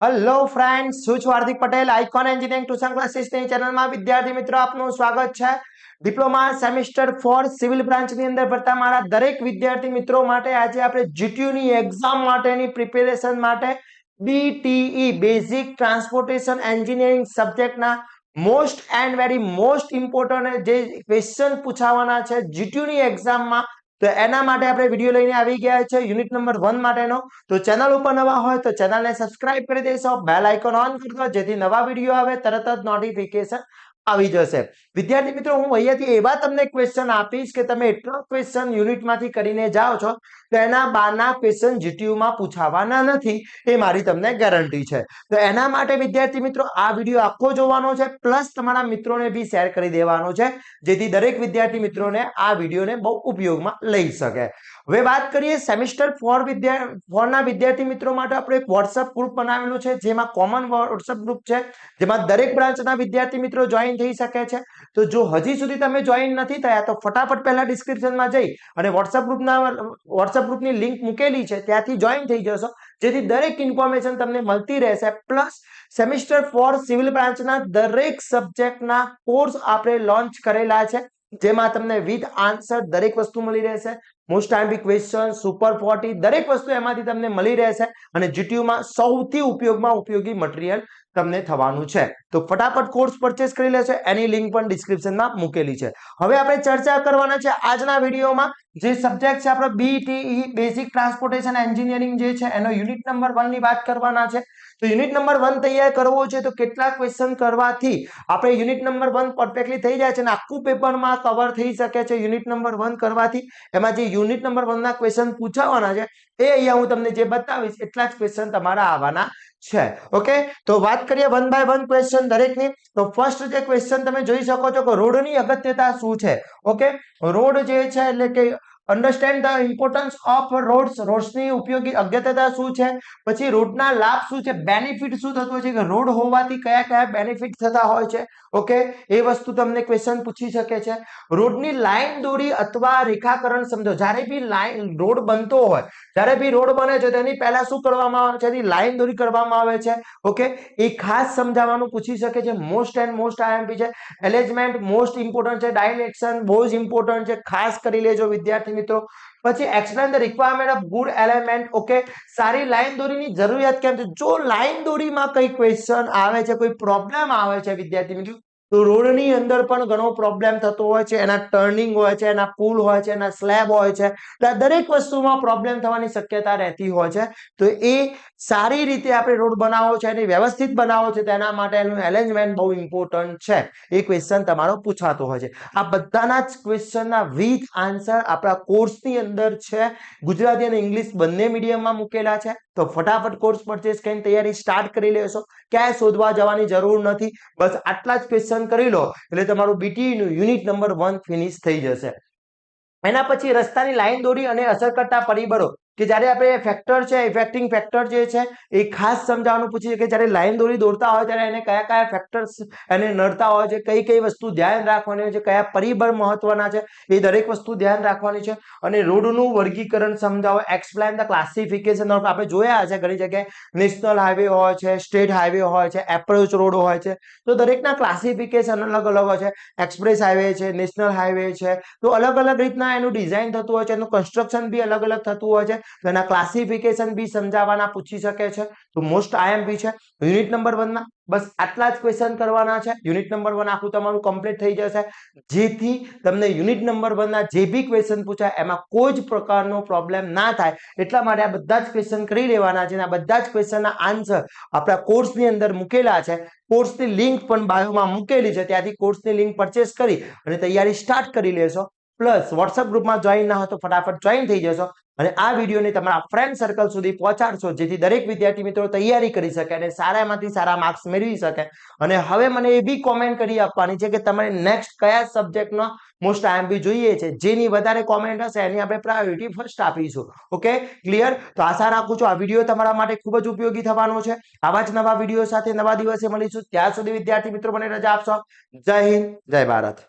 Hello friends, હું છું Hardik Patel, icon engineering tuition ક્લાસીસની ચેનલમાં વિદ્યાર્થી મિત્રો આપનું સ્વાગત છે। ડિપ્લોમા સેમિસ્ટર 4 સિવિલ બ્રાન્ચની અંદર ભણતા મારા દરેક વિદ્યાર્થી મિત્રો માટે આજે આપણે જીટીયુ ની એક્ઝામ માટેની પ્રિપેરેશન માટે બીટીઈ બેઝિક ટ્રાન્સપોર્ટેશન એન્જિનિયરિંગ સબ્જેક્ટના most and very most important જે ક્વેશ્ચન પૂછાવાના છે જીટીયુ ની એક્ઝામમાં, તો એના માટે આપણે વિડિયો લઈને આવી ગયા છે યુનિટ નંબર 1 માટેનો। તો ચેનલ ઉપર નવા હોય તો ચેનલને સબસ્ક્રાઇબ કરી દેશો, બેલ આઇકોન ઓન કરી દો જેથી નવા વિડિયો આવે તરત જ નોટિફિકેશન આવી જશે। વિદ્યાર્થી મિત્રો, હું અહીંયાથી એવા તમને ક્વેશ્ચન આપીશ કે તમે એટલા ક્વેશ્ચન યુનિટમાંથી કરીને જાઓ છો તો એના બારના ક્વેશ્ચન જીટીયુ માં પૂછાવાના નથી, એ મારી તમને ગેરંટી છે। તો એના માટે વિદ્યાર્થી મિત્રો આ વિડિયો આખો જોવાનો છે, પ્લસ તમારા મિત્રોને બી શેર કરી દેવાનો છે જેથી દરેક વિદ્યાર્થી મિત્રોને આ વિડિયોને બહુ ઉપયોગમાં લઈ શકે। હવે વાત કરીએ સેમિસ્ટર 4 ના વિદ્યાર્થી મિત્રો માટે આપણે એક WhatsApp ગ્રુપ બનાવેલું છે, જેમાં કોમન WhatsApp ગ્રુપ છે, જેમાં દરેક બ્રાન્ચના વિદ્યાર્થી મિત્રો જોઈન થઈ શકે છે। તો જો હજી સુધી તમે જોઈન નથી થયા તો ફટાફટ પહેલા ડિસ્ક્રિપ્શનમાં જઈ અને WhatsApp ગ્રુપની લિંક મૂકેલી છે, ત્યાંથી જોઈન થઈ જશો જેથી દરેક ઇન્ફોર્મેશન તમને મળતી રહેશે। પ્લસ સેમિસ્ટર 4 સિવિલ બ્રાન્ચના દરેક સબ્જેક્ટના કોર્સ આપણે લોન્ચ કરેલા છે, જેમાં તમને વિથ આન્સર દરેક વસ્તુ મળી રહેશે, મોસ્ટ આઈએમપી ક્વેશ્ચન, સુપર 40 દરેક વસ્તુ એમાંથી તમને મળી રહેશે અને જીટીયુ માં સૌથી ઉપયોગી મટીરીયલ તમને થવાનું છે। તો ફટાફટ કોર્સ પરચેસ કરી લેશો, એની લિંક પણ ડિસ્ક્રિપ્શનમાં મૂકેલી છે। હવે આપણે ચર્ચા કરવાના છે આજના વિડીયોમાં જે સબ્જેક્ટ છે આપણો બીટીઈ બેઝિક ટ્રાન્સપોર્ટેશન એન્જિનિયરિંગ જે છે એનો યુનિટ નંબર 1 ની વાત કરવાના છે। તો યુનિટ નંબર 1 તૈયાર કરવો છે તો કેટલા ક્વેશ્ચન કરવાથી આપણે યુનિટ નંબર 1 પરફેક્ટલી થઈ જાય છે અને આખું પેપરમાં કવર થઈ શકે છે યુનિટ નંબર 1 કરવાથી। એમાં જે યુનિટ નંબર 1 ના ક્વેશ્ચન પૂછાવાના છે એ અહીંયા હું તમને જે બતાવીશ એટલા જ ક્વેશ્ચન તમારા આવવાના છે। ઓકે, તો વાત કરીએ વન બાય વન ક્વેશ્ચન દરેકની। તો ફર્સ્ટ જે ક્વેશ્ચન તમે જોઈ શકો છો કે રોડની અગત્યતા શું છે। ઓકે, રોડ જે છે એટલે કે understand the importance of roads, રોડ્સની ઉપયોગી અગત્યતા શું છે, પછી રોડના લાભ શું છે, બેનિફિટ શું થતો છે કે રોડ હોવાથી કયા કયા બેનિફિટ થતા હોય છે। ઓકે, એ વસ્તુ તમને ક્વેશ્ચન પૂછી શકે છે। રોડની લાઈન દોરી અથવા રેખાકરણ સમજો, જ્યારે બી લાઈન રોડ બનતો હોય, જ્યારે બી રોડ બને છે તેની પહેલા શું કરવામાં આવે છે, એની લાઈન દોરી કરવામાં આવે છે। ઓકે, એ ખાસ સમજાવવાનું પૂછી શકે છે, મોસ્ટ એન્ડ મોસ્ટ આઈએમપી છે। એલિજમેન્ટ મોસ્ટ ઇમ્પોર્ટન્ટ છે, ડાયરેક્શન બહુ જ ઇમ્પોર્ટન્ટ છે, ખાસ કરી લેજો વિદ્યાર્થી મિત્રો। પછી explain the requirement of good element. Okay, સારી લાઈન દોરીની જરૂરિયાત કેમ છે, જો લાઈન દોરીમાં કઈ ક્વેશ્ચન આવે છે, કોઈ પ્રોબ્લેમ આવે છે વિદ્યાર્થી મિત્રો, તો રોડની અંદર પણ ઘણો પ્રોબ્લેમ થતો હોય છે, એના ટર્નિંગ હોય છે, એના પુલ હોય છે, એના સ્લેબ હોય છે, તો દરેક વસ્તુમાં પ્રોબ્લેમ થવાની શક્યતા રહેતી હોય છે। તો એ સારી રીતે આપણે રોડ બનાવવો છે, એને વ્યવસ્થિત બનાવવો છે, તેના માટે એનું એરેન્જમેન્ટ બહુ ઇમ્પોર્ટન્ટ છે, એ ક્વેશ્ચન તમારો પૂછાતો હોય છે। આ બધાના જ ક્વેશ્ચનના વિથ આન્સર આપણા કોર્સની અંદર છે, ગુજરાતી અને ઇંગ્લિશ બંને મીડિયમમાં મૂકેલા છે। તો ફટાફટ કોર્સ પરચેસ કરીને તૈયારી સ્ટાર્ટ કરી લેશો, ક્યાંય શોધવા જવાની જરૂર નથી, બસ આટલા જ ક્વેશ્ચન કરી લો એટલે તમારું બીટીઈ નું યુનિટ નંબર 1 ફિનિશ થઈ જશે। એના પછી રસ્તાની લાઈન દોરી અને અસર કરતા પરિબળો, કે જ્યારે આપણે ફેક્ટર છે, ઇફેક્ટિંગ ફેક્ટર જે છે એ ખાસ સમજાવવાનું પૂછીએ કે જ્યારે લાઈન દોરી દોરતા હોય ત્યારે એને કયા કયા ફેક્ટર્સ એને નડતા હોય છે, કઈ કઈ વસ્તુ ધ્યાન રાખવાની હોય છે, કયા પરિબળ મહત્વના છે, એ દરેક વસ્તુ ધ્યાન રાખવાની છે। અને રોડનું વર્ગીકરણ સમજાવો, એક્સપ્લેન ધ ક્લાસિફિકેશન ઓફ, આપણે જોયા છે ઘણી જગ્યાએ નેશનલ હાઈવે હોય છે, સ્ટેટ હાઈવે હોય છે, એપ્રોચ રોડ હોય છે, તો દરેકના ક્લાસિફિકેશન અલગ અલગ હોય છે, એક્સપ્રેસ હાઈવે છે, નેશનલ હાઈવે છે, તો અલગ અલગ રીતના એનું ડિઝાઇન થતું હોય છે, એનું કન્સ્ટ્રક્શન બી અલગ અલગ થતું હોય છે, તો એના ક્લાસિફિકેશન બી સમજાવવાના પૂછી શકે છે। તો મોસ્ટ આઈએમપી છે યુનિટ નંબર 1 ના, બસ આટલા જ ક્વેશ્ચન કરવાના છે। યુનિટ નંબર 1 આખું તમારું કમ્પ્લીટ થઈ જશે જેથી તમને યુનિટ નંબર 1 ના જે બી ક્વેશ્ચન પૂછાય એમાં કોઈ જ પ્રકારનો પ્રોબ્લેમ ના થાય, એટલા માટે આ બધા જ ક્વેશ્ચન કરી લેવાના છે અને આ બધા જ ક્વેશ્ચનના આન્સર આપણા કોર્સની અંદર મૂકેલા છે। કોર્સની લિંક પણ બાયોમાં મૂકેલી છે, ત્યાંથી કોર્સની લિંક પરચેસ કરી અને તૈયારી સ્ટાર્ટ કરી લેશો। પ્લસ WhatsApp ગ્રુપમાં જોઈન ના હોય તો ફટાફટ જોઈન થઈ જશો અને આ વિડીયોને તમારા ફ્રેન્ડ સર્કલ સુધી પહોંચાડશો જેથી દરેક વિદ્યાર્થી મિત્રો તૈયારી કરી શકે અને સારામાંથી સારા માર્ક્સ મેળવી શકે। અને હવે મને એ બી કોમેન્ટ કરી આપવાની છે કે તમારે નેક્સ્ટ કયા સબ્જેક્ટનો મોસ્ટ આઈએમપી જોઈએ છે, જેની વધારે કોમેન્ટ હશે એની આપણે પ્રાયોરિટી ફર્સ્ટ આપીશું। Okay, clear? તો આશા રાખું છું આ વિડીયો તમારા માટે ખૂબ જ ઉપયોગી થવાનો છે। આવા જ નવા વિડીયો સાથે નવા દિવસે મળીશું, ત્યાં સુધી વિદ્યાર્થી મિત્રો મને રજા આપશો। જય હિન્દ, જય ભારત।